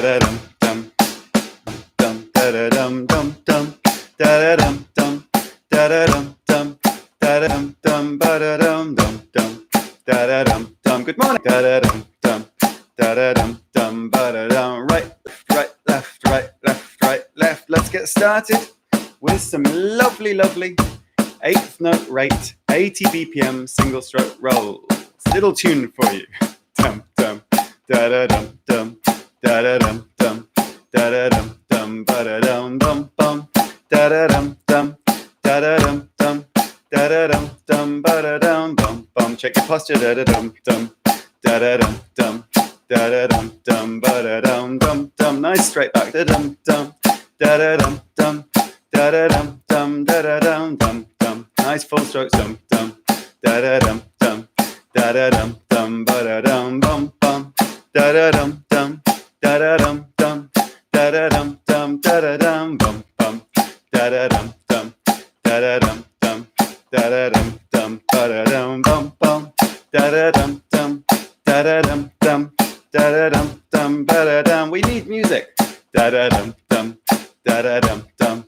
Good morning. Right, left. Let's get started with some lovely eighth note rate, 80 BPM single stroke rolls. Little tune for you. Dum dum da da dum dum da da dum dum da da dum dum ba da dum bum bum da da dum dum da da dum dum da da dum dum ba da dum bum bum. Check your posture. Da da dum dum da da dum dum da da dum dum ba da dum dum dum. Nice straight back. Da dum dum da da dum dum da da dum dum da da dum dum dum. Nice full strokes. Dum dum da da dum dum da da dum dum ba da dum bum bum da da dum dum da da dum dum da da dum dum da da dum bum bum da da dum dum da da dum dum da da dum dum ba da dum bum bum da da dum dum da da dum dum da da dum dum ba da dum. We need music. Da da dum dum da da dum dum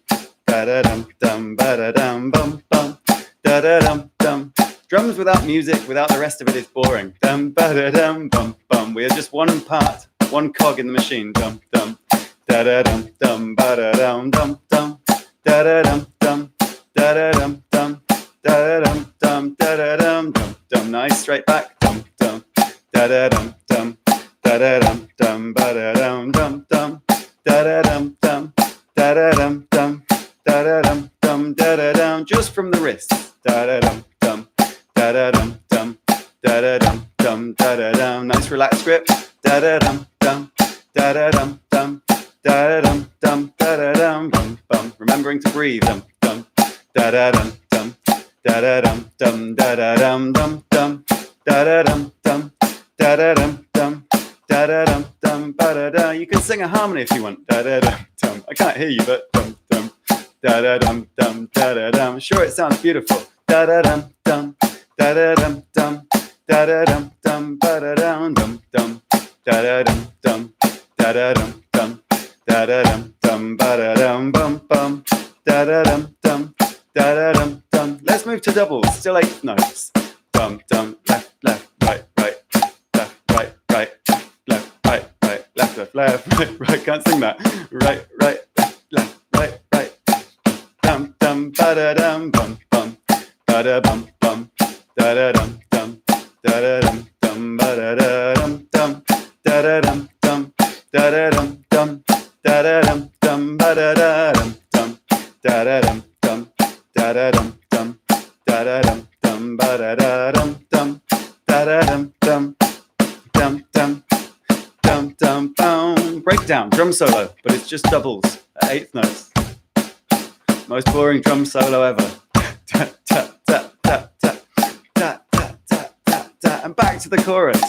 da da dum dum ba da dum bum bum da da dum dum. Drums without music, without the rest of it, is boring. Dum ba da dum bum bum. We are just one part, one cog in the machine. Dum dum da da dum dum ba da dum dum dum da da dum dum da da dum dum da da dum dum da da dum dum dum. Nice straight back. Dum dum da da dum dum da da dum dum ba da dum dum dum da da dum dum da da dum dum da da dum dum da da dum. Just from the wrist. Da da dum dum da da dum dum da da dum dum da da dum. Nice relaxed grip. Da da dum dum da da dum dum da da dum dum da da dum bum bum. Remembering to breathe. Dum dum da da dum dum da da dum dum da da dum dum dum da da dum dum da da dum dum da da dum dum ba da da. You can sing a harmony if you want. Da da dum dum. I can't hear you, but dum dum da da dum dum da da dum. Sure, it sounds beautiful. Da da dum dum da da dum dum da da dum dum ba da dum dum dum da da dum dum da da dum dum da da dum dum ba da dum bum bum da da dum dum da da dum dum. Let's move to doubles. Still eighth notes. Dum dum left right left right left. Can't sing that. Right left dum dum ba da dum bum bum ba da bum bum da da dum dum da da dum dum ba da da dum dum da da dum dum da da dum dum da da dum dum ba da da dum dum da da dum dum da da dum dum da da dum dum ba da da dum dum da da dum dum dum dum dum dum bum. Breakdown drum solo, but it's just doubles at eighth notes. Most boring drum solo ever. Tap tap tap tap tap tap tap tap tap tap, and back to the chorus.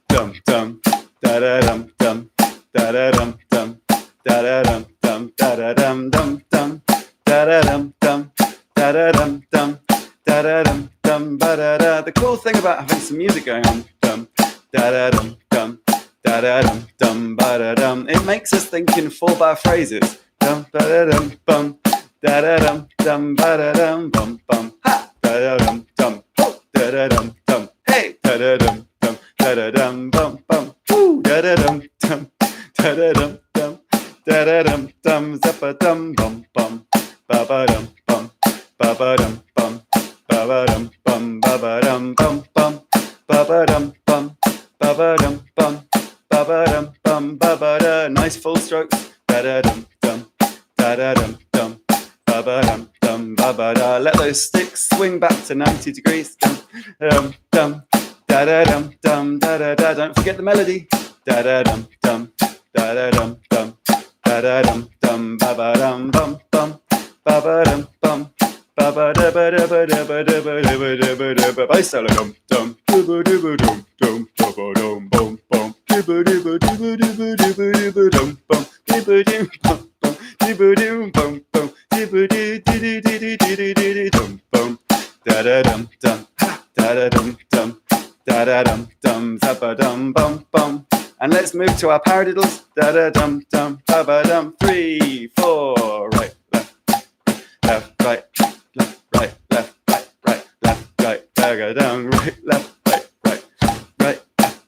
Dum dum da da dum dum da da dum dum da da dum dum da da dum dum dum da da dum dum da da dum dum da da dum dum ba da da. The cool thing about having some music going on, dum da da dum dum da da dum dum ba da dum, it makes us think in 4-bar phrases. Dum ba da dum bum da da dum dum ba da dum bum bum ha da da dum dum da da dum dum hey da da dum dum da da dum bum bum woo da da dum dum da da dum dum da da dum dum zappa dum bum bum ba ba dum bum ba ba dum bum ba ba dum bum ba ba dum bum bum ba ba dum bum ba ba dum bum ba ba dum bum ba ba da. Nice full strokes. Da da dum dum da da dum dum ba ba dum dum ba ba da. Let those sticks swing back to 90 degrees. Dum dum dum da da dum dum da da da. Don't forget the melody. Da da dum dum da da dum dum da da dum dum ba ba dum bum bum ba ba dum bum ba ba da ba da ba da ba da ba da ba da ba da ba. Bass solo dum dum dum dum dum dum dum bum bum dum bum dum bum bum bum bum da da dum dum da da dum dum da da dum dum zappa dum bum bum. And let's move to our paradiddles. Da da dum dum ba ba dum. 3, 4, right, left, right, left, right, left, right, right, left, right, da ga dum, right, left, right, right, right, left,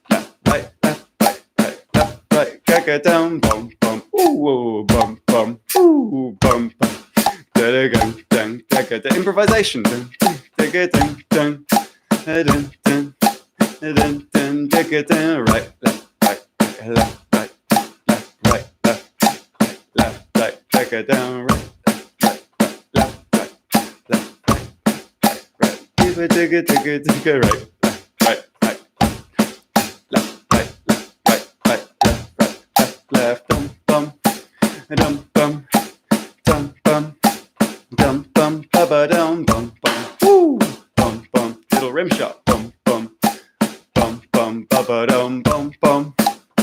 right, left, right, right, left, right, ga ga dum, bum bum, ooh, bum bum, ooh, bum bum. Da da dum dum da ga da. Improvisation. Dum da ga dum dum dum dum dum dum da ga dum. Right, left, right, left, right, left, right, left, right, left, right, da ga dum. Right, right, left, right, left, right, right. Give a digga digga digga. Right, left, right, left, right, left, right, left, right, left, bum bum, dum bum, dum bum. Dum bum ba ba dum bum bum, woo, bum bum, little rim shot, bum bum, bum bum ba ba dum bum bum.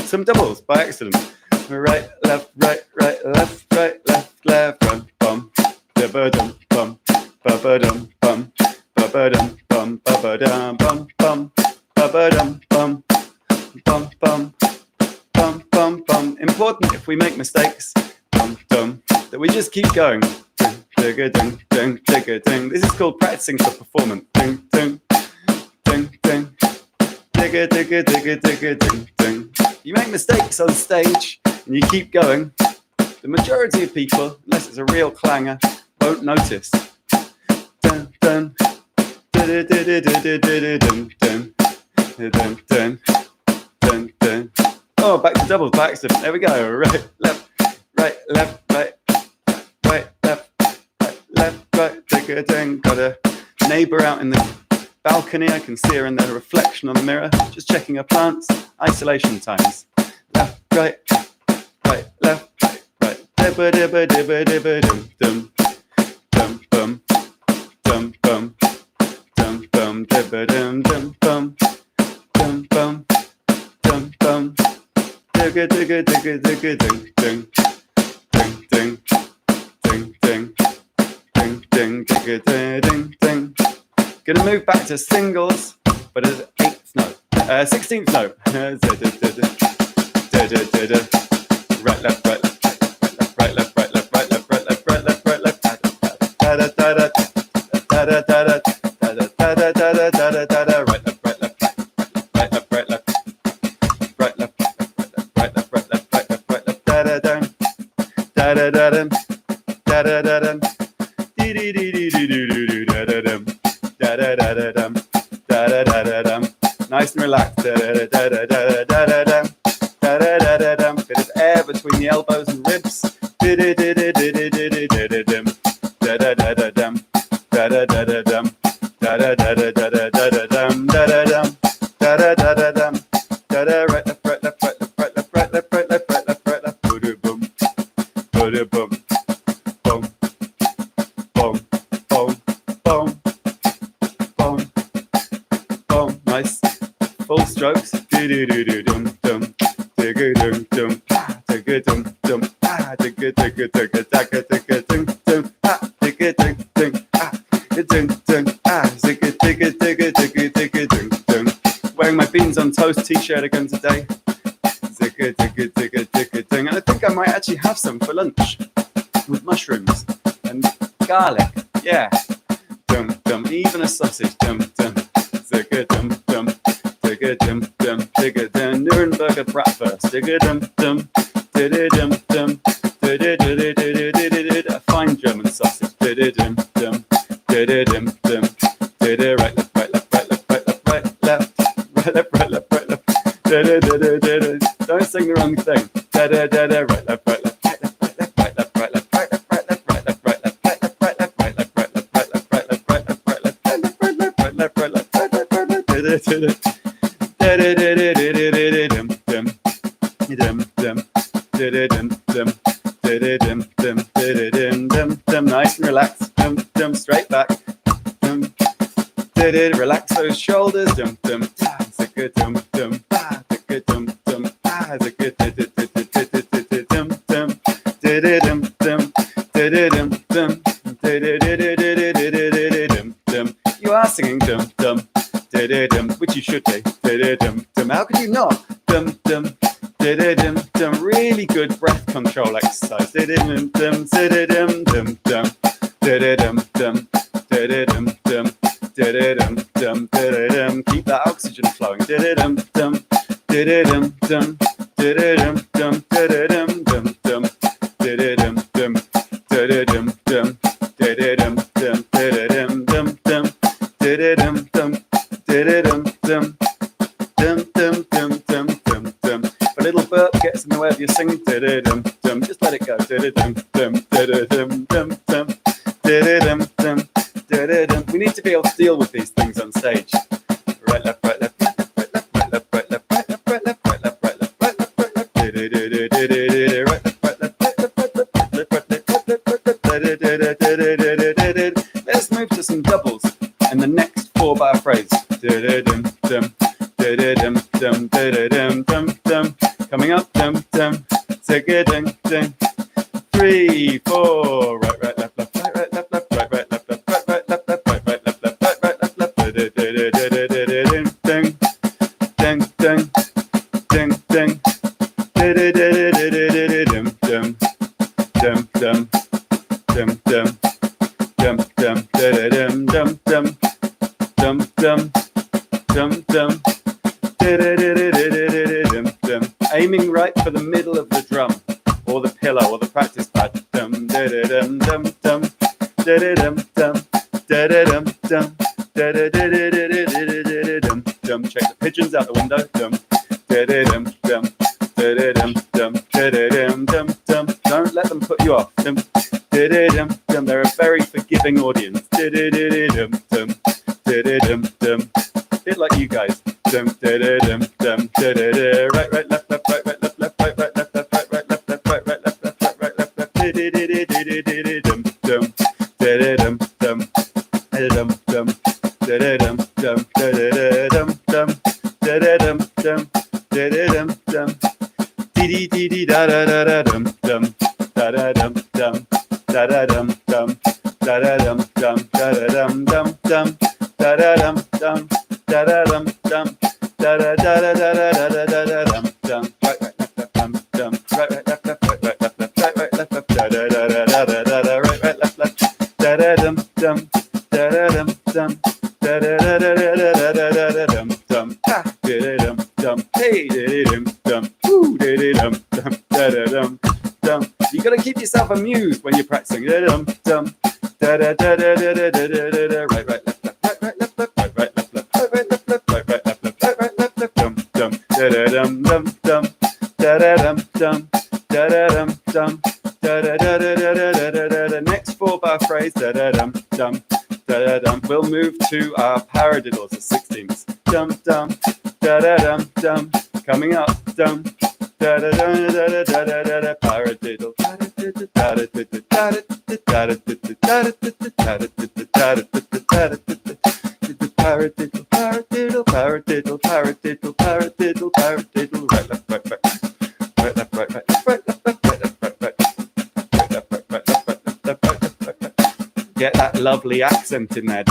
Some doubles by accident. Right, left, left, run bum, da ba dum bum, ba ba dum bum, ba ba dum bum, ba ba dum bum bum, ba ba dum bum, bum bum, bum bum bum. Important if we make mistakes, dum dum, that we just keep going. Digga ding ding digga ding. This is called practicing for performance. Ding ding ding ding. Digga digga digga digga ding ding. You make mistakes on stage and you keep going. The majority of people, unless it's a real clanger, won't notice. Dun dun dun dun dun dun dun dun. Oh, back to doubles by accident. There we go. Right, left, right, left, right, right, left. Left, right, digga ding. Got a neighbour out in the balcony. I can see her in the reflection on the mirror. Just checking her plants. Isolation times. Left, right, right, left, right, right. Dibba dibba dibba dibba dum dum. Dum bum, dum bum, dum bum, dibba dum dum bum. Dum bum, dum bum. Digga digga digga digga ding ding. Ding ding. Ding ding. Ding, ding, ding, ding, ding. Gonna move back to singles, but as 8th note, 16th note. Right, left, right, left, right, left, right, left, right, left, right, left, right, left, right, left, da da da da da da da da da da da da da da. Right, left, right, left, right, left, right, left, right, left, right, left, right, left, right, left, right, left, da da da da da da da da da da. Nice and relaxed. Bit of air between the elbows and ribs. Right, left, right, left, right, left, right, left, right, left, right, left, right, left, right, left. Boom, boom, boom. Boom, boom, boom, boom, boom. Nice. Full strokes. Do-do-do-do-dum, dum. Digga-dum, ah, digga-dum, ah, digga-digga-digga, digga-digga-dum, ah, digga-dig-ding, ah, digga-ding, ah, zigga-digga-digga-digga-digga-dum. Wearing my beans on toast t-shirt again today. Zigga-digga-digga-digga-ding. And I think I might actually have some for lunch with mushrooms and garlic, yeah. Dum dum, even a sausage. Dum dum, zigga dum dum, digga dum dum, digga dum. Nuremberger bratwurst. Digga dum dum, didda dum dum, didda didda didda didda. A fine German sausage. Didda dum dum, didda dum dum, didda right left right left right left right left right left right left right left right left. Didda didda didda. Don't sing the wrong thing. Didda didda right left right left. Nice and relaxed. Straight back. Relax those shoulders. You are singing dum dum, which you should be. How could you not? Dum dum, breath control exercise. Dum dum dum dum dum dum dum dum dum. Keep that oxygen flowing. Dum dum dum dum dum dum dum dum. A little burp gets in the way of your singing. Just let it go. We need to be able to deal with these things on stage. Right, left, right, left, right, left, right, left, right, left, right, left, right, left, right, left, right, left, right, left, right, left, right, left, right, left. Let's move to some doubles and the next 4-bar phrase. Coming up, 3, 4, right, right, left, left, right, right, left, left, right, right, left, left, right, right, left, left, right, right, left, left, right, right, left, left, aiming right for the middle of the drum or the pillow or the practice pad. Check the pigeons out the window. Don't let them put you off. They're a very forgiving audience. Bit like you guys. Right, right, left, left, right, right, left, left, right, right, left, left, right, right, left, left, right, right, left, left, right, right, left, left. You got to keep yourself amused when you're practicing. Right, right, left, left, right, right, left, left, right, right, left, left, right, right, left, left, right, right, left, left, right, right, left, left, Next 4-bar phrase. We'll move to our paradiddles, the 16ths. Coming up. Paradiddle. Paradiddle. Right, left, right, right. Right, left, right, right. Right, left, right, right, left, right, right. Right, left, right, right, left, right, left, left, right, left, right, right. Get that lovely accent in there.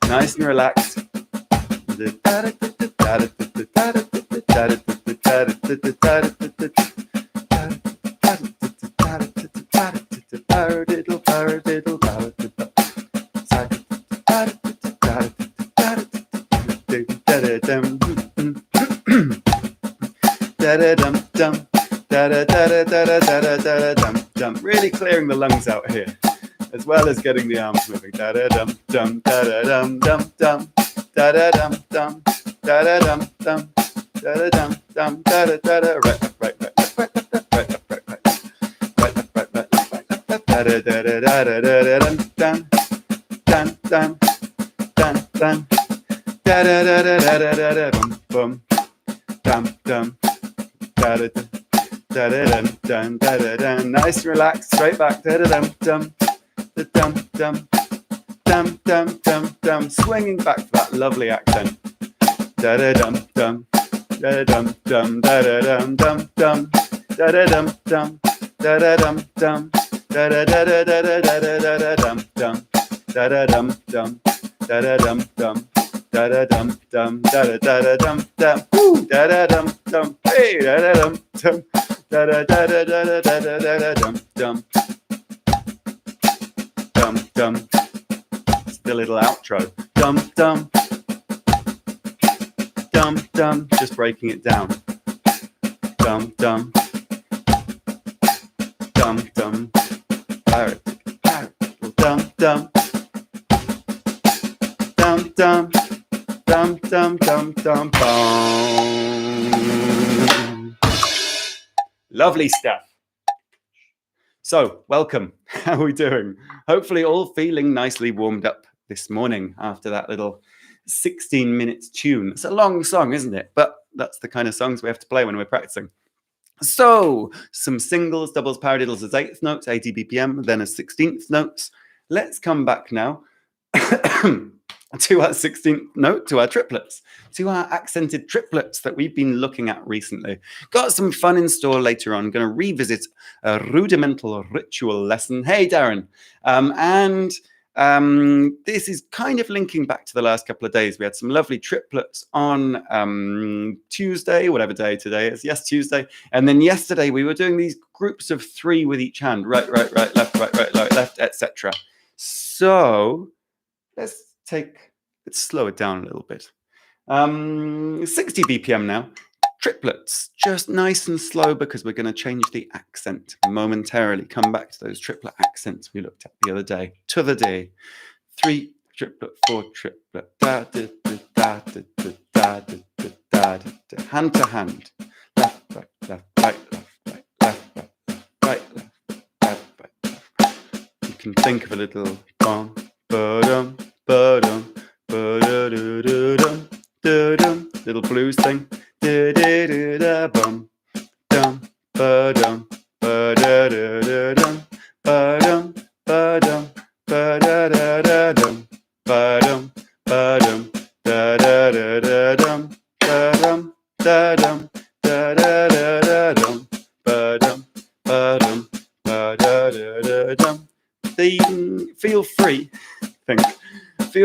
Nice and relaxed. Really clearing the lungs out here, as well as getting the arms moving. Nice and relaxed, straight back. Swinging back to that lovely accent. da da dum dum, da da da da da da da da da dum dum, da da dum dum, da da dum dum, da da dum dum, da da da da dum dum, da da dum dum, hey da da dum dum, da da da da da da da da da dum dum, dum dum. It's the little outro. Dum dum, dum dum. Just breaking it down. Dum dum, dum dum. Parrot, parrot. Dum dum, dum dum, dum dum dum dum bum. Lovely stuff. So, welcome. How are we doing? Hopefully all feeling nicely warmed up this morning after that little 16 minutes tune. It's a long song, isn't it? But that's the kind of songs we have to play when we're practicing. So, some singles, doubles, paradiddles as 8th notes, 80 BPM, then as 16th notes. Let's come back now to our 16th note, to our triplets, to our accented triplets that we've been looking at recently. Got some fun in store later on. Going to revisit a rudimental ritual lesson. Hey, Darren. This is kind of linking back to the last couple of days. We had some lovely triplets on Tuesday, whatever day today is. Yes, Tuesday. And then yesterday we were doing these groups of 3 with each hand. Right, right, right, left, left, etc. So let's slow it down a little bit. 60 BPM now. Triplets, just nice and slow because we're going to change the accent momentarily. Come back to those triplet accents we looked at the other day. To the day. 3 triplet, 4 triplet. Da, da, da, da, da, da, da, da, da, da, hand to hand. Left, right, left, right, left, right, left, right, right, left, right, right. You can think of a little bum, ba-dum, ba-dum, ba-da-da-da-dum, da-dum, little blues thing. Da-da-da-da-bum, dum, ba-dum, ba-da-da-da-dum, ba-dum, ba-dum, ba-da-da-da-dum, ba-dum, ba-dum, da-da-da-da-dum, ba-dum, da-dum, da-da-da-da-dum, ba-dum, ba-dum, ba-da-da-da-dum. Feel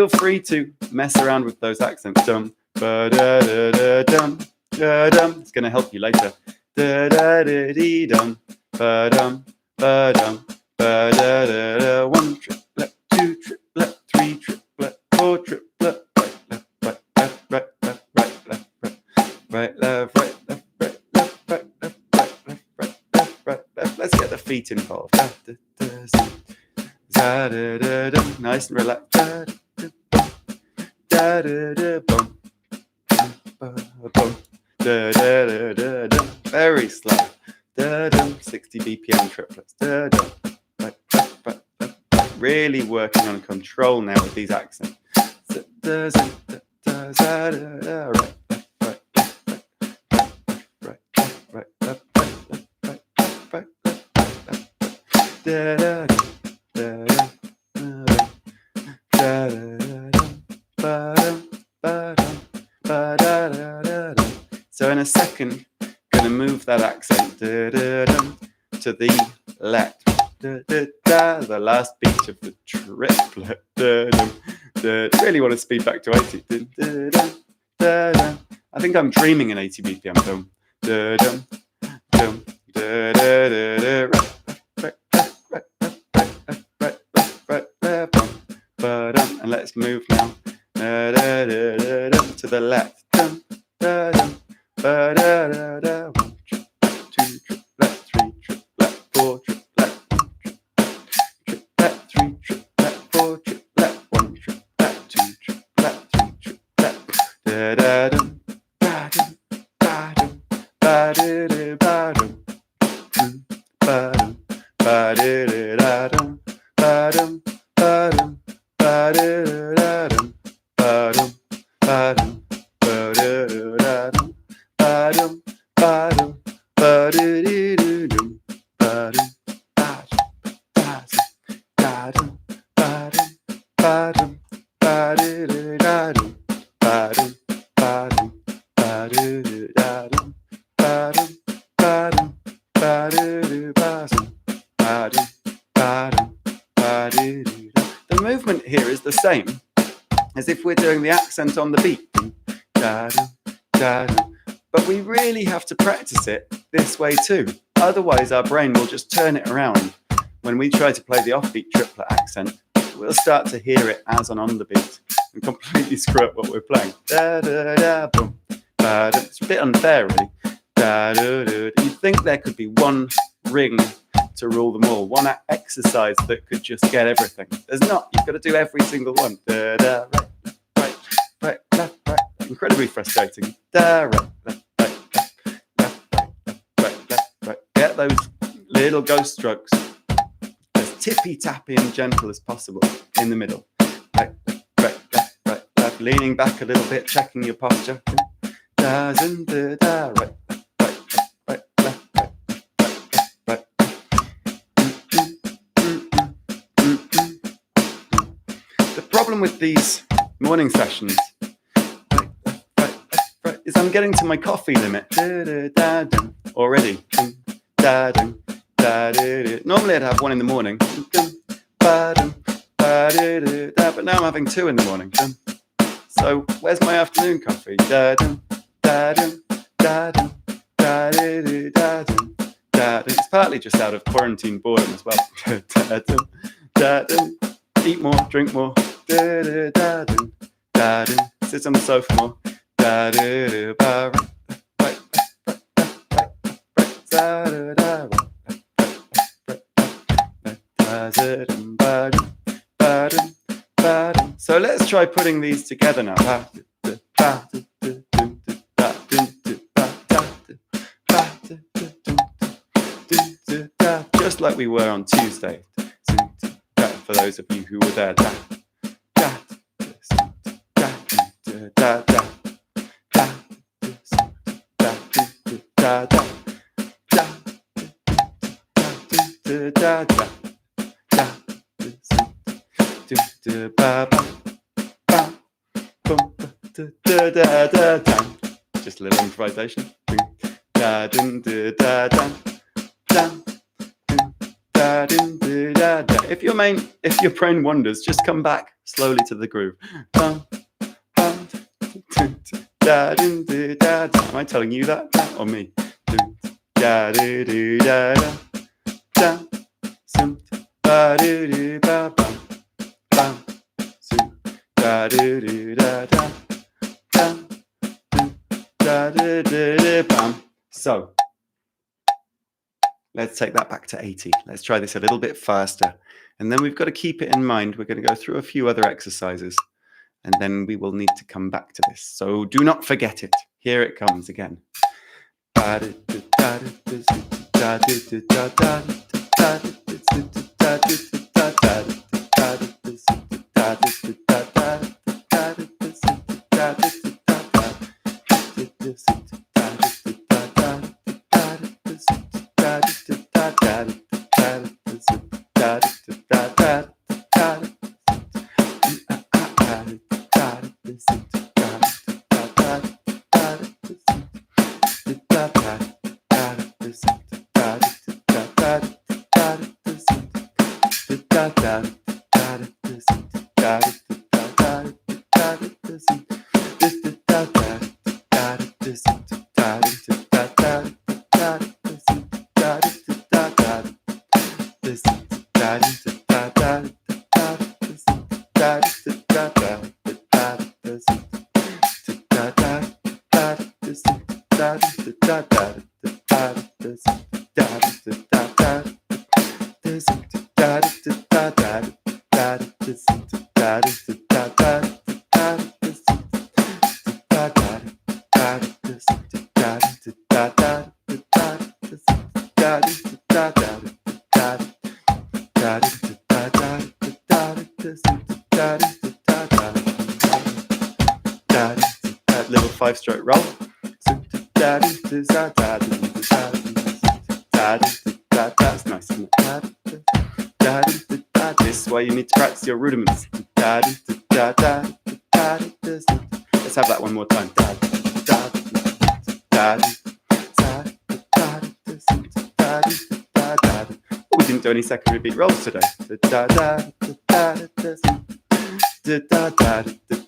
free to mess around with those accents. Dum, ba-da-da-da-dum. It's going to help you later. Da-da-da-dee-dum, ba-dum, ba-dum, ba-da-da-da. 1 triplet, 2 triplet, 3 triplet, 4 triplet. Right, left, right, left, right, left, right, left, right, left, right, left, right, left, right, left, right, left, right, left. Let's get the feet involved. Nice and relaxed. Da-da-da-bum, bum. Da-da-da-da-da. Very slow. Da-dum. 60 BPM triplets. Da-dum. Right, right, right, right. Really working on control now with these accents. So in a second, going to move that accent to the left. The last beat of the triplet. Really want to speed back to 80. I think I'm dreaming in 80 BPM. And let's move now to the left. Ba-da-da-da. 1 triplet, 2 triplet, 3 triplet, 4 triplet, 1 triplet, 3 triplet, 4 triplet, 1 triplet, 2 triplet, 3 triplet. Da-da-dum, ba-dum, ba-dum, ba-da-da-ba-dum, ba-dum, ba-da-da-da-dum, ba-dum, ba-dum, ba-da-da-da-dum, ba-dum, ba-dum, ba-da-da-da-dum. Ba-dum, ba-dum, ba-da-dee-doo-dum, ba-dum, ba-dum, ba-dum, ba-dum, ba-da-da-da-dum, ba-dum, ba-dum, ba-da-da-da-dum, ba-dum, ba-dum, ba-da-da-ba-dum. The movement here is the same as if we're doing the accent on the beat. But we really have to practice it this way too. Otherwise, our brain will just turn it around. When we try to play the offbeat triplet accent, we'll start to hear it as an on the beat and completely screw up what we're playing. Boom. It's a bit unfair, really. You'd think there could be one ring to rule them all, one exercise that could just get everything. There's not. You've got to do every single one. Right, left, right. Incredibly frustrating. Right. Get those little ghost strokes as tippy-tappy and gentle as possible in the middle. Right, left. Leaning back a little bit, checking your posture. Right. The problem with these morning sessions is I'm getting to my coffee limit already. Normally I'd have one in the morning, but now I'm having two in the morning. So where's my afternoon coffee? It's partly just out of quarantine boredom as well. Eat more, drink more. Sit on the sofa more. So let's try putting these together now. Just like we were on Tuesday. For those of you who were there. Just a little improvisation. If your brain wanders, just come back slowly to the groove. Am I telling you that or me? So let's take that back to 80. Let's try this a little bit faster. And then we've got to keep it in mind. We're going to go through a few other exercises, and then we will need to come back to this. So do not forget it. Here it comes again. Little 5-stroke roll. That's nice, isn't it? This is why you need to practice your rudiments. Let's have that one more time. What we didn't do any secondary beat rolls today.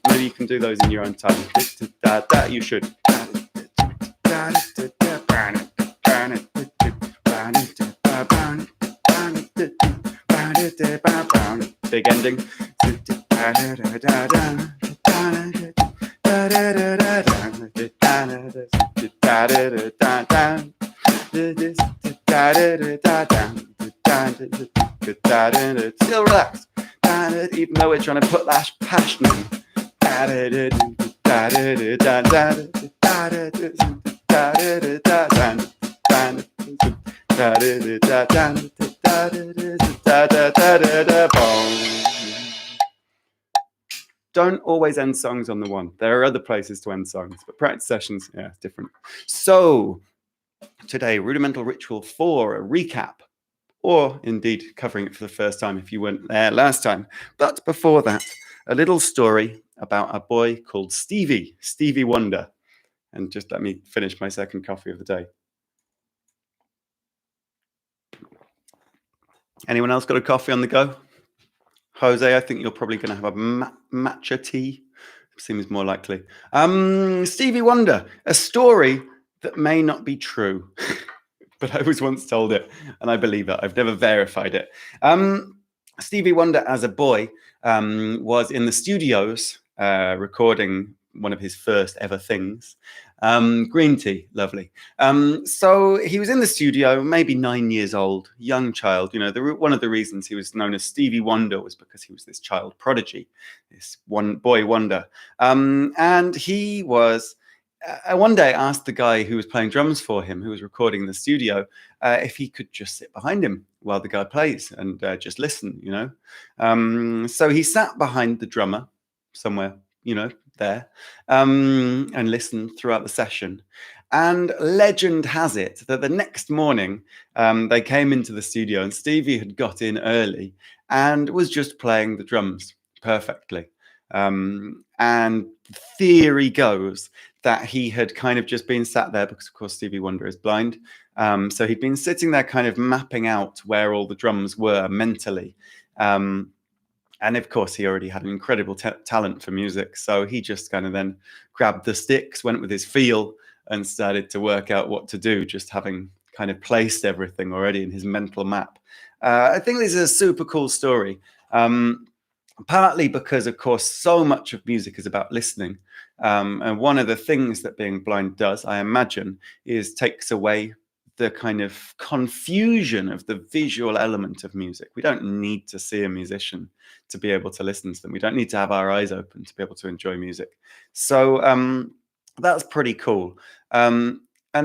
Maybe you can do those in your own time. You should. Big ending. Still relaxed, even though we're trying to put that passion in. Don't always end songs on the one. There are other places to end songs, but practice sessions, yeah, it's different. So today, Rudimental Ritual 4, a recap, or indeed covering it for the first time if you weren't there last time. But before that, a little story about a boy called Stevie Wonder. And just let me finish my second coffee of the day. Anyone else got a coffee on the go? Jose, I think you're probably going to have a matcha tea. Seems more likely. Stevie Wonder, a story that may not be true, but I was once told it, and I believe it. I've never verified it. Stevie Wonder, as a boy, was in the studios recording one of his first ever things. Green tea, lovely. So he was in the studio, maybe 9 years old, young child. You know, one of the reasons he was known as Stevie Wonder was because he was this child prodigy, this one boy wonder. And he was, one day asked the guy who was playing drums for him, who was recording in the studio, if he could just sit behind him while the guy plays and just listen, you know. So he sat behind the drummer somewhere, you know, there, and listened throughout the session. And legend has it that the next morning they came into the studio and Stevie had got in early and was just playing the drums perfectly. And theory goes that he had kind of just been sat there because, of course, Stevie Wonder is blind. So he'd been sitting there kind of mapping out where all the drums were mentally. And of course, he already had an incredible talent for music. So he just kind of then grabbed the sticks, went with his feel, and started to work out what to do, just having kind of placed everything already in his mental map. I think this is a super cool story, partly because, of course, so much of music is about listening. And one of the things that being blind does, I imagine, is takes away the kind of confusion of the visual element of music. We don't need to see a musician to be able to listen to them. We don't need to have our eyes open to be able to enjoy music. So that's pretty cool. And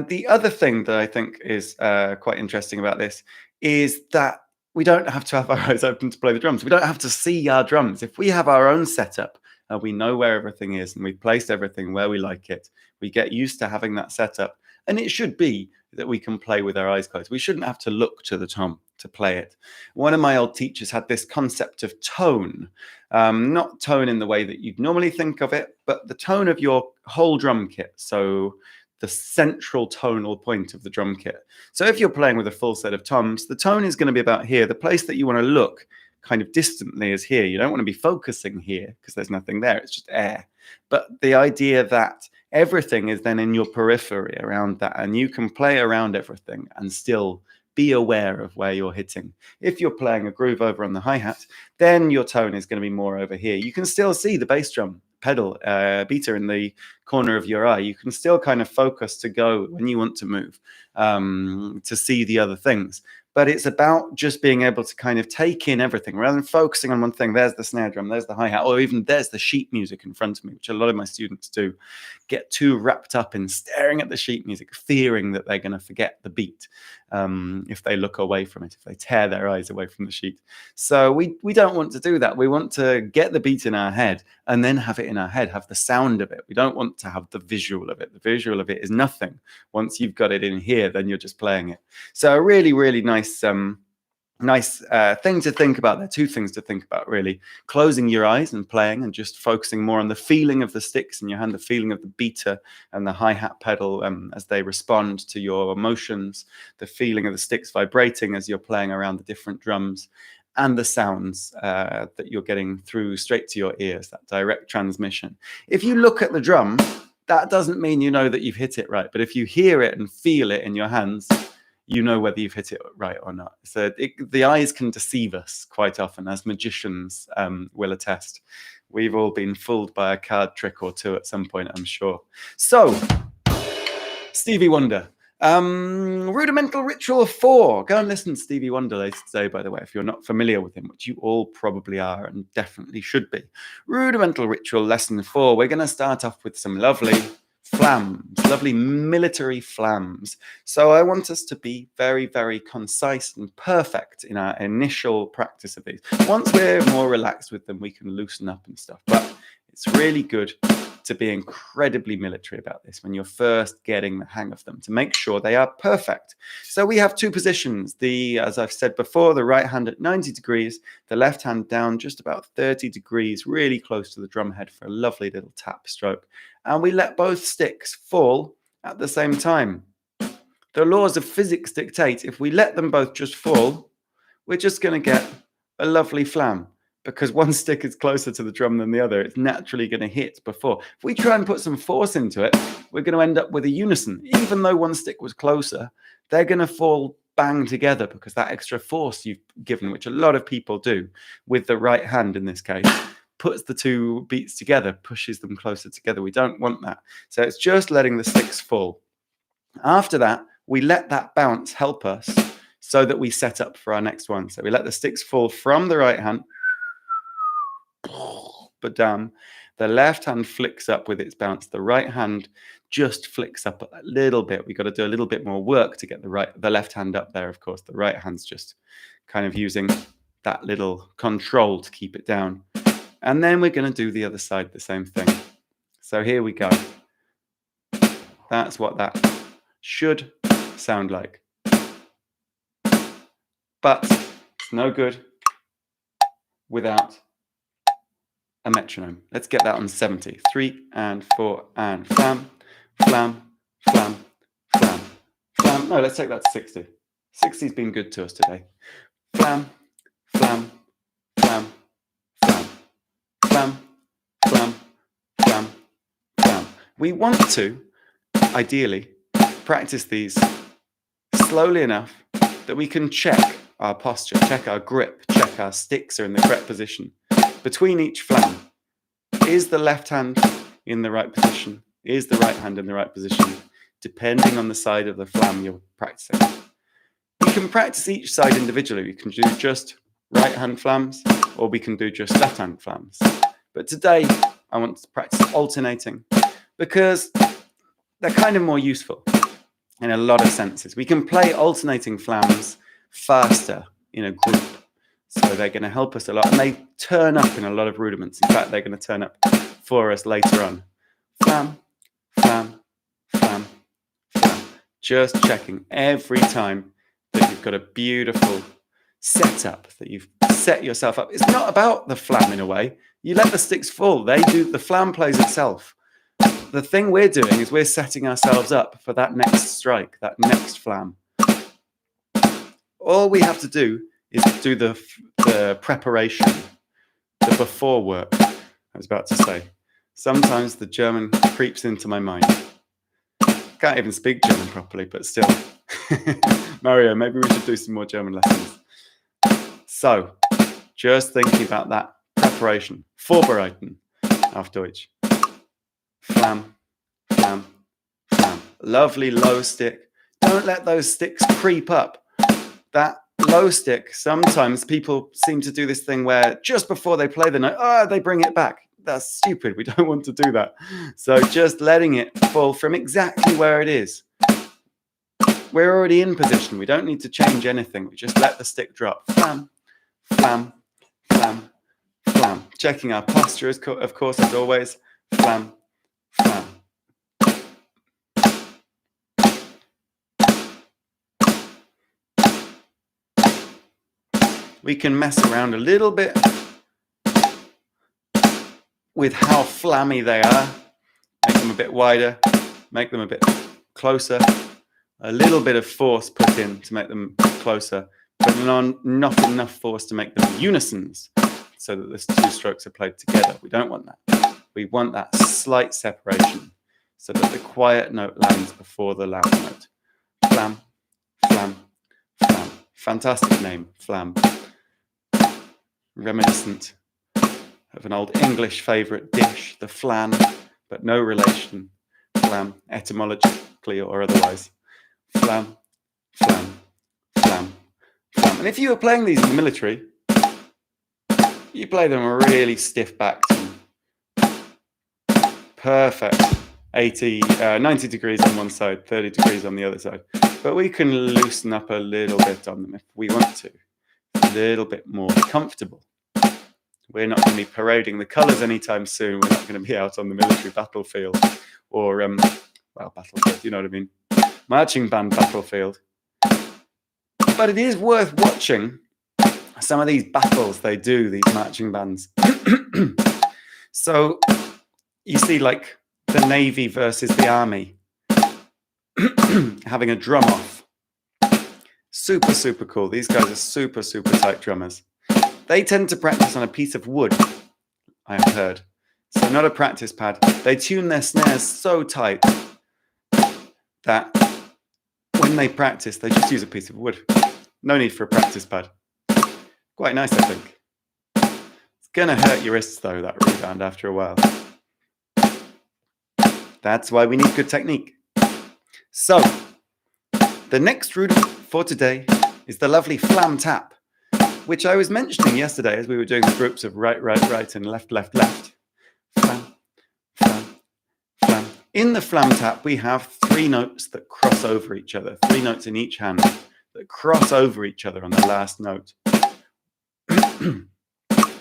the other thing that I think is quite interesting about this is that we don't have to have our eyes open to play the drums. We don't have to see our drums. If we have our own setup, we know where everything is and we've placed everything where we like it, we get used to having that setup. And it should be that we can play with our eyes closed. We shouldn't have to look to the tom to play it. One of my old teachers had this concept of tone, not tone in the way that you'd normally think of it, but the tone of your whole drum kit. So the central tonal point of the drum kit. So if you're playing with a full set of toms, the tone is going to be about here. The place that you want to look kind of distantly is here. You don't want to be focusing here because there's nothing there. It's just air. But the idea that everything is then in your periphery around that, and you can play around everything and still be aware of where you're hitting. If you're playing a groove over on the hi-hat, then your tone is going to be more over here. You can still see the bass drum pedal beater in the corner of your eye. You can still kind of focus to go when you want to move, to see the other things. But it's about just being able to kind of take in everything rather than focusing on one thing. There's the snare drum, there's the hi-hat, or even there's the sheet music in front of me, which a lot of my students do. Get too wrapped up in staring at the sheet music, fearing that they're going to forget the beat if they look away from it, if they tear their eyes away from the sheet. So we don't want to do that. We want to get the beat in our head and then have it in our head, have the sound of it. We don't want to have the visual of it. The visual of it is nothing. Once you've got it in here, then you're just playing it. So a really, really nice Nice thing to think about. There are two things to think about, really. Closing your eyes and playing and just focusing more on the feeling of the sticks in your hand, the feeling of the beater and the hi-hat pedal as they respond to your emotions, the feeling of the sticks vibrating as you're playing around the different drums, and the sounds that you're getting through straight to your ears, that direct transmission. If you look at the drum, that doesn't mean you know that you've hit it right. But if you hear it and feel it in your hands, you know whether you've hit it right or not. So the eyes can deceive us quite often, as magicians will attest. We've all been fooled by a card trick or two at some point, I'm sure. So, Stevie Wonder. Rudimental Ritual 4. Go and listen to Stevie Wonder later today, by the way, if you're not familiar with him, which you all probably are and definitely should be. Rudimental Ritual Lesson 4. We're going to start off with some lovely flams, lovely military flams. So I want us to be very, very concise and perfect in our initial practice of these. Once we're more relaxed with them, we can loosen up and stuff. But it's really good to be incredibly military about this when you're first getting the hang of them, to make sure they are perfect. So we have two positions. As I've said before, the right hand at 90 degrees, the left hand down just about 30 degrees, really close to the drum head for a lovely little tap stroke. And we let both sticks fall at the same time. The laws of physics dictate if we let them both just fall, we're just going to get a lovely flam. Because one stick is closer to the drum than the other, it's naturally going to hit before. If we try and put some force into it, we're going to end up with a unison. Even though one stick was closer, they're going to fall bang together because that extra force you've given, which a lot of people do with the right hand in this case, puts the two beats together, pushes them closer together. We don't want that. So it's just letting the sticks fall. After that, we let that bounce help us so that we set up for our next one. So we let the sticks fall from the right hand, but down. The left hand flicks up with its bounce. The right hand just flicks up a little bit. We've got to do a little bit more work to get the left hand up there, of course. The right hand's just kind of using that little control to keep it down. And then we're going to do the other side, the same thing. So here we go. That's what that should sound like. But it's no good without a metronome. Let's get that on 70. 3 and 4 and flam, flam, flam, flam, flam. No, let's take that to 60. 60's been good to us today. Flam, flam, flam, flam, flam, flam, flam, flam. We want to, ideally, practice these slowly enough that we can check our posture, check our grip, check our sticks are in the correct position. Between each flam, is the left hand in the right position? Is the right hand in the right position? Depending on the side of the flam you're practicing. We can practice each side individually. We can do just right hand flams, or we can do just left hand flams. But today, I want to practice alternating because they're kind of more useful in a lot of senses. We can play alternating flams faster in a group. So they're going to help us a lot. And they turn up in a lot of rudiments. In fact, they're going to turn up for us later on. Flam, flam, flam, flam. Just checking every time that you've got a beautiful setup, that you've set yourself up. It's not about the flam in a way. You let the sticks fall. The flam plays itself. The thing we're doing is we're setting ourselves up for that next strike, that next flam. All we have to do is do the preparation, the before work. I was about to say. Sometimes the German creeps into my mind. Can't even speak German properly, but still. Mario, maybe we should do some more German lessons. So, just thinking about that preparation. Vorbereiten auf Deutsch. Flam, flam, flam. Lovely low stick. Don't let those sticks creep up. That low stick, sometimes people seem to do this thing where just before they play the note, they bring it back. That's stupid. We don't want to do that. So just letting it fall from exactly where it is. We're already in position. We don't need to change anything. We just let the stick drop. Flam, flam, flam, flam. Checking our posture, of course, as always. Flam, flam. we can mess around a little bit with how flammy they are. Make them a bit wider, make them a bit closer, a little bit of force put in to make them closer, but not enough force to make them unisons, so that the two strokes are played together. We don't want that. We want that slight separation so that the quiet note lands before the loud note. Flam, flam, flam. Fantastic name, flam. Reminiscent of an old English favourite dish, the flan, but no relation. Flam, etymologically or otherwise. Flam, flam, flam, flam. And if you were playing these in the military, you play them really stiff backed. Perfect. 90 degrees on one side, 30 degrees on the other side. But we can loosen up a little bit on them if we want to. A little bit more comfortable. We're not going to be parading the colours anytime soon. We're not going to be out on the military battlefield or, well, battlefield, you know what I mean? Marching band battlefield. But it is worth watching some of these battles they do, these marching bands. So you see, like, the Navy versus the Army having a drum off. Super, super cool. These guys are super, super tight drummers. They tend to practice on a piece of wood, I have heard. So not a practice pad. They tune their snares so tight that when they practice, they just use a piece of wood. No need for a practice pad. Quite nice, I think. It's going to hurt your wrists, though, that rebound after a while. That's why we need good technique. So, the next route for today is the lovely flam tap, which I was mentioning yesterday as we were doing the groups of right, right, right, and left, left, left. Flam, flam, flam. In the flam tap, we have 3 notes that cross over each other, 3 notes in each hand that cross over each other on the last note.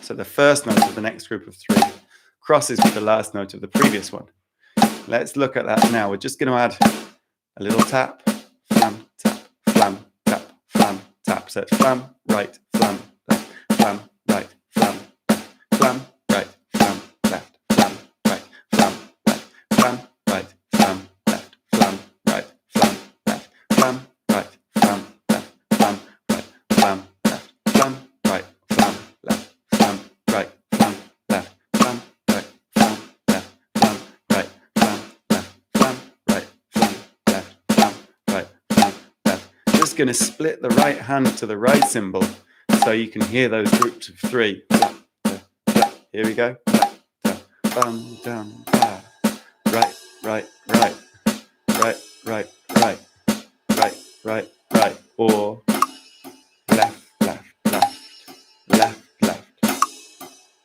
So the first note of the next group of 3 crosses with the last note of the previous one. Let's look at that now. We're just going to add a little tap, flam, tap, flam, tap, flam, tap. So it's flam, right, flam, left, flam, right, flam, left, flam, right, flam, left, flam, right, flam, left, flam, right, flam, left, flam, right, flam, left, flam, right, flam, left, flam, right, flam, left, flam, right, flam, left, flam, right, flam, left, flam, right, flam, left, flam, right, flam, left, flam, right, flam, left, flam, right, flam, left. Just going to split the right hand to the right cymbal so you can hear those groups of 3. Here we go. Bum, dum, ba. Right, right, right. Right, right, right. Right, right, right. Or left, left, left. Left, left.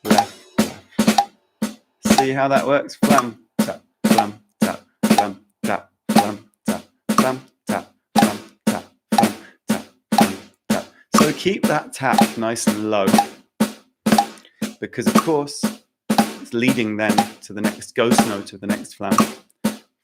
Left, left. See how that works? Flam, tap, flam, tap, flam, tap, flam, tap, flam, tap, flam, tap, flam, tap, flam, tap. So keep that tap nice and low, because of course it's leading then to the next ghost note of the next flam.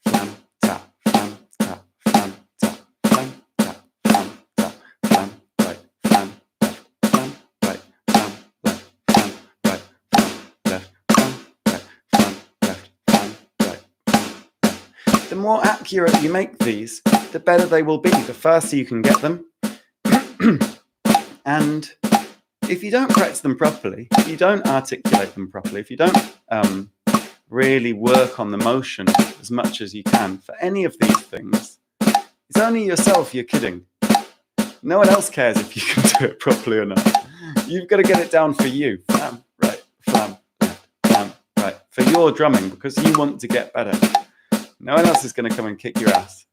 Flam, tap, flam, tap, flam, tap, flam, tap, flam, tap, flam, right, flam, left, flam, right, flam, left, flam, right, flam, left, flam, right, flam, left, flam, right, flam, left. The more accurate you make these, the better they will be, the faster you can get them. And if you don't practice them properly, if you don't articulate them properly, if you don't really work on the motion as much as you can for any of these things, it's only yourself you're kidding. No one else cares if you can do it properly or not. You've got to get it down for you. Flam, right, flam, left, flam, right. For your drumming, because you want to get better. No one else is going to come and kick your ass.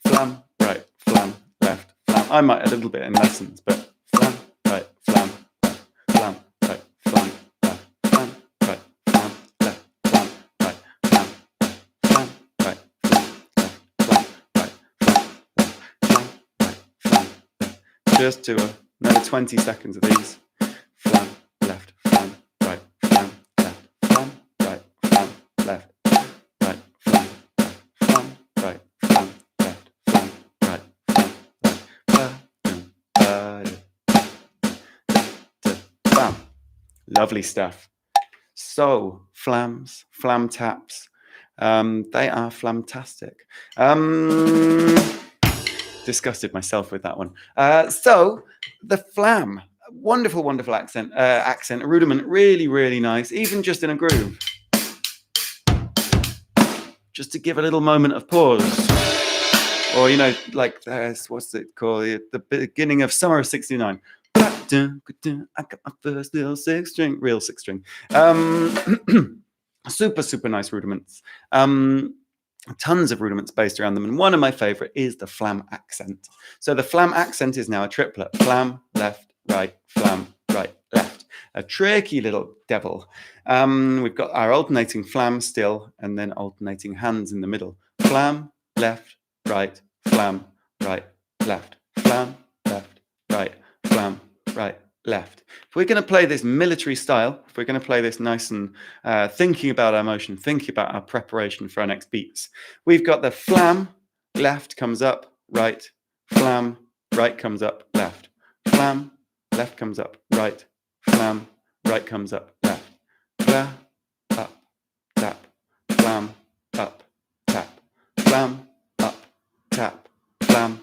Flam, right, flam, left, flam. I might a little bit in lessons, but flam, right, flam, left, flam, right, flam, left, flam, right, flam, left, flam, right, flam, left, flam, right, flam, left, flam, right, flam, left, flam, right, flam, left. Just do another 20 seconds of these. Flam, left, flam, right, flam, left, flam, right, flam, left, right, flam, left, flam, right, flam, left, flam, right, flam, left, ba, dum, ba, flam. Lovely stuff. So, flams, flam taps, they are flamtastic. Disgusted myself with that one. So, the flam, wonderful, wonderful accent, rudiment, really, really nice, even just in a groove. Just to give a little moment of pause. Or, you know, like, what's it called? The beginning of Summer of 69. I got my first little real six string. Super, super nice rudiments. Tons of rudiments based around them. And one of my favorite is the flam accent. So the flam accent is now a triplet. Flam, left, right, left. A tricky little devil. We've got our alternating flam still, and then alternating hands in the middle. Flam, left, right, flam, right, left, flam, left, right, flam, right, left. If we're going to play this military style, if we're going to play this nice and thinking about our motion, thinking about our preparation for our next beats, we've got the flam, left comes up, right, flam, right comes up, left, flam, left comes up, right, flam, right comes up, left, flam, up, tap, flam, up, tap, flam, up, tap, flam,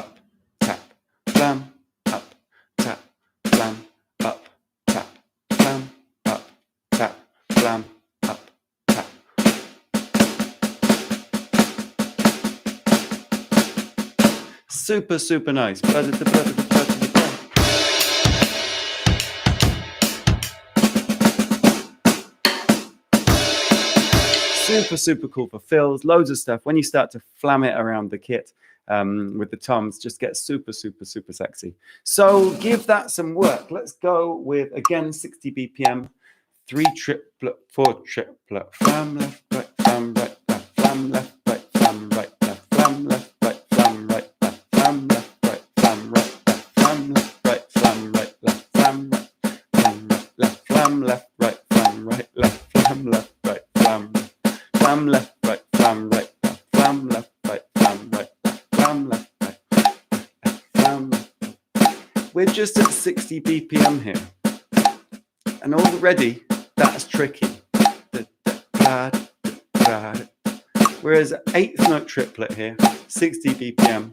up, tap, flam, up, tap, flam, up, tap, flam, up, tap, flam, up, tap. Super, super nice. Super, super cool for fills, loads of stuff. When you start to flam it around the kit with the toms, just gets super, super, super sexy. So give that some work. Let's go with, again, 60 BPM, 3 triplet, 4 triplet, flam left, right, flam right, left, flam left, right, flam right, left, flam left, right, flam right, left, flam left, right, flam right, left, flam left, right, flam right, left, flam right, flam right, left, flam left, right, flam right, left, flam left, right, flam right. Flam left, right, flam right, left, flam left, right, flam right, left, flam left, right, flam left. We're just at 60 BPM here. And already that's tricky. Whereas 8th note triplet here, 60 BPM.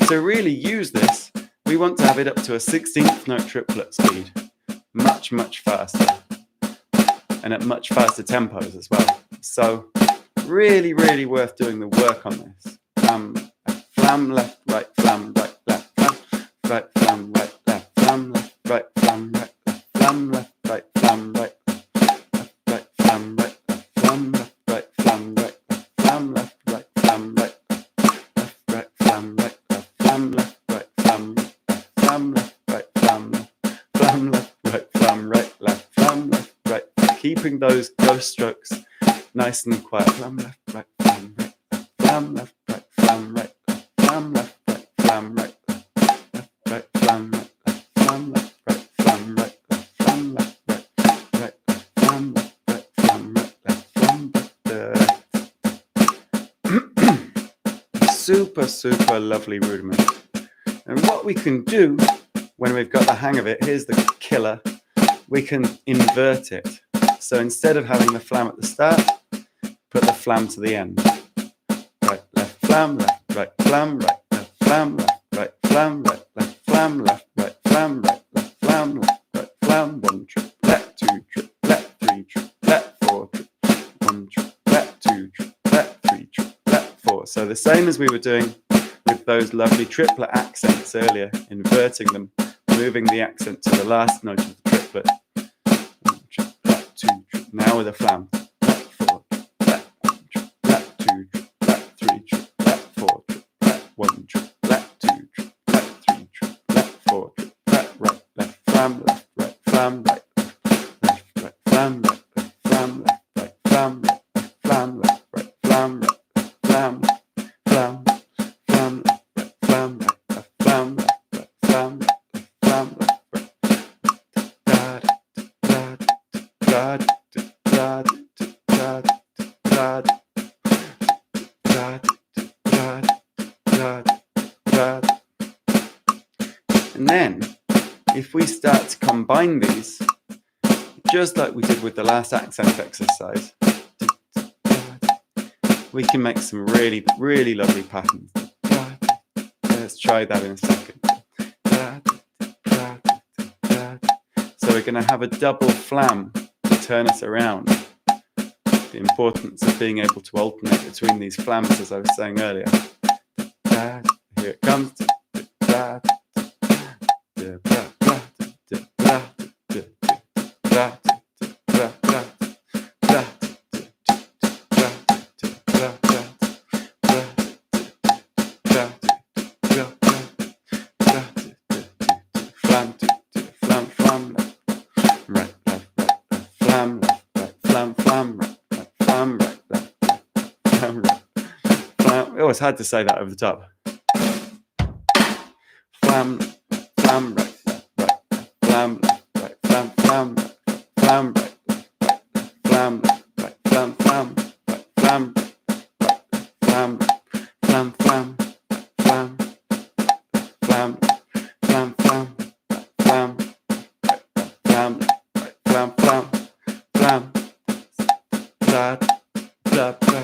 To really use this, we want to have it up to a 16th note triplet speed. Much, much faster. And at much faster tempos as well. So really, really worth doing the work on this. Flam left, right, flam right, left, flam right, flam right, left, flam left, right, flam right, left, flam left, right, flam right, left, right, flam right, left, flam left, right, flam right, left, flam left, right, flam right, left, right, flam right, left, flam left, right, flam right, left, flam left, right, flam left, flam left, right, flam right, left, flam left, right. Keeping those ghost strokes nice and quiet. Flam left, right, flam right, left, flam left, right, flam right, left, flam left, right, flam right, left, right, flam right, left, flam left, right, flam right, left, flam left, right, right, left, flam left, right, flam right, left, flam left. Super, super lovely rudiment. And what we can do when we've got the hang of it, here's the killer, we can invert it. So instead of having the flam at the start, put the flam to the end. Right, left, flam, left, right, flam, right, left, flam, left, right, flam, right, left, flam, left, right, flam, right, left, flam, left, right, flam, 1 triplet, 2 triplet, 3 triplet, 4 triplet, 1 triplet, 2 triplet, 3 triplet, 4. So the same as we were doing with those lovely triplet accents earlier, inverting them, moving the accent to the last note of the triplet. 1 triplet, 2 triplet, now with a flam. 4 triplet, 1 triplet, 2 triplet, 3 triplet, 4 triplet, 1 triplet, 2 triplet, 3 triplet, 4 triplet, right, left, flam, left, right, flam, right, left, right, flam, right, left, flam, left, right, flam, right, left, flam, left, right, flam, right, left, flam, flam, flam, left, right, flam, right, left, flam, left, right, flam, left, flam, left, right, da da da da da da da. And then, if we start to combine combine these, just like we did with the last accent exercise, we can make some really, really lovely patterns. Let's try that in a second. So we're going to have a double flam to turn us around. The importance of being able to alternate between these flams, as I was saying earlier. Here it comes. Oh, it's hard to say that over the top. Flam, flam, right, right, flam, right, flam, flam, flam, right, flam, right, flam, flam, right, flam, flam, flam, flam, flam, flam, flam, flam, flam, flam, flam, flam, flam, blah, blah, blah, blah.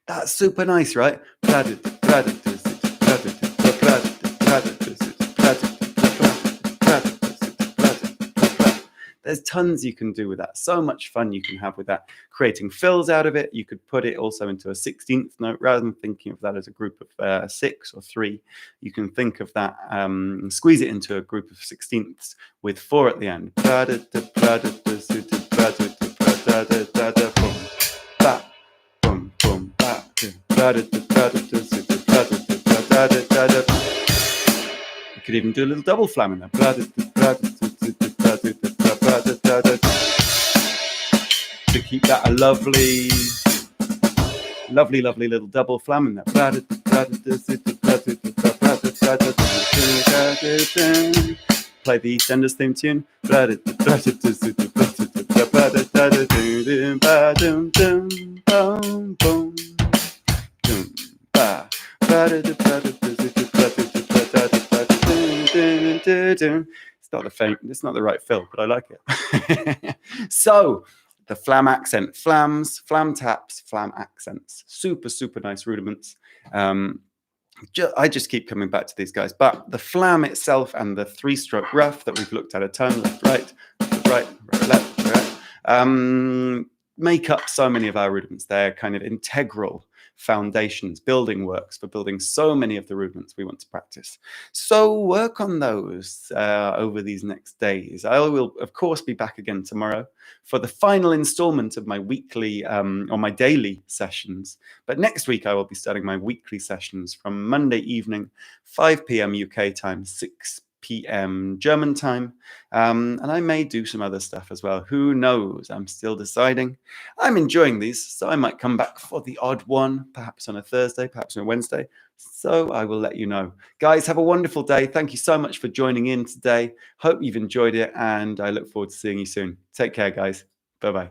That's super nice, right? There's tons you can do with that. So much fun you can have with that. Creating fills out of it. You could put it also into a 16th note rather than thinking of that as a group of 6 or 3. You can think of that, squeeze it into a group of 16ths with 4 at the end. You could even do a little double flam in there. To keep that a lovely little double flam in there. Play the EastEnders theme tune. It's not the right fill, but I like it. So the flam accent, flams, flam taps, flam accents, super nice rudiments. I just keep coming back to these guys, but the flam itself and the 3-stroke rough that we've looked at a ton, left, right, left, right, make up so many of our rudiments. They're kind of integral foundations, building works for building so many of the rudiments we want to practice. So work on those over these next days. I will, of course, be back again tomorrow for the final installment of my weekly or my daily sessions. But next week, I will be starting my weekly sessions from Monday evening, 5 p.m. UK time, 6 p.m. German time. And I may do some other stuff as well. Who knows? I'm still deciding. I'm enjoying these, so I might come back for the odd one, perhaps on a Thursday, perhaps on a Wednesday. So I will let you know. Guys, have a wonderful day. Thank you so much for joining in today. Hope you've enjoyed it, and I look forward to seeing you soon. Take care, guys. Bye-bye.